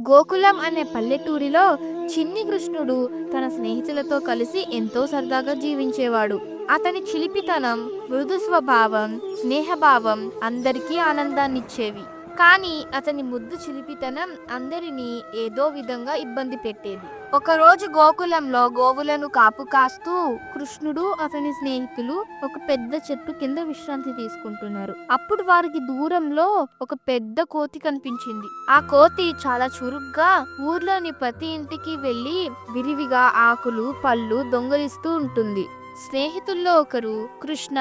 గోకులం అనే పల్లెటూరిలో చిన్ని కృష్ణుడు తన స్నేహితులతో కలిసి ఎంతో సరదాగా జీవించేవాడు. అతని చిలిపితనం, మృదు స్వభావం, స్నేహభావం అందరికీ ఆనందాన్నిచ్చేవి. కానీ అతని ముద్దు చిలిపితనం అందరినీ ఏదో విధంగా ఇబ్బంది పెట్టేది. ఒకరోజు గోకులంలో గోవులను కాపు కాస్తూ కృష్ణుడు అతని స్నేహితులు ఒక పెద్ద చెట్టు కింద విశ్రాంతి తీసుకుంటున్నారు. అప్పుడు వారికి దూరంలో ఒక పెద్ద కోతి కనిపించింది. ఆ కోతి చాలా చురుగ్గా ఊర్లోని ప్రతి ఇంటికి వెళ్లి విరివిగా ఆకులు, పళ్ళు దొంగలిస్తూ ఉంటుంది. స్నేహితుల్లో ఒకరు, కృష్ణ,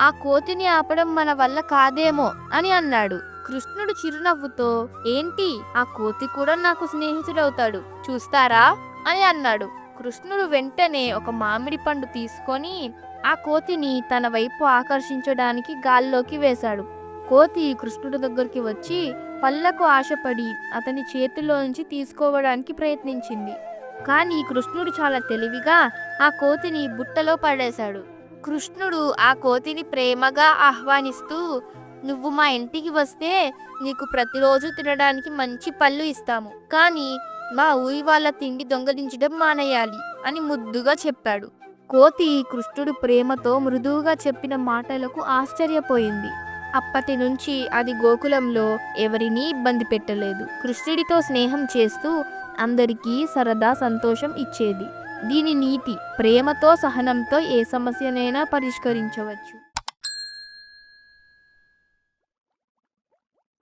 ఆ కోతిని ఆపడం మన వల్ల కాదేమో అని అన్నాడు. కృష్ణుడు చిరునవ్వుతో, ఏంటి, ఆ కోతి కూడా నాకు స్నేహితుడవుతాడు, చూస్తారా అని అన్నాడు. కృష్ణుడు వెంటనే ఒక మామిడి పండు తీసుకొని ఆ కోతిని తన వైపు ఆకర్షించడానికి గాల్లోకి వేశాడు. కోతి కృష్ణుడి దగ్గరికి వచ్చి పళ్ళకు ఆశపడి అతని చేతిలోంచి తీసుకోవడానికి ప్రయత్నించింది. కానీ కృష్ణుడు చాలా తెలివిగా ఆ కోతిని బుట్టలో పడేశాడు. కృష్ణుడు ఆ కోతిని ప్రేమగా ఆహ్వానిస్తూ, నువ్వు మా ఇంటికి వస్తే నీకు ప్రతిరోజు తినడానికి మంచి పళ్ళు ఇస్తాము, కానీ మా ఊరి వాళ్ళ తిండి దొంగలించడం మానేయాలి అని ముద్దుగా చెప్పాడు. కోతి కృష్ణుడు ప్రేమతో మృదువుగా చెప్పిన మాటలకు ఆశ్చర్యపోయింది. అప్పటి నుంచి అది గోకులంలో ఎవరినీ ఇబ్బంది పెట్టలేదు. కృష్ణుడితో స్నేహం చేస్తూ అందరికీ సరదా, సంతోషం ఇచ్చేది. దీని నీతి, ప్రేమతో, సహనంతో ఏ సమస్యనైనా పరిష్కరించవచ్చు.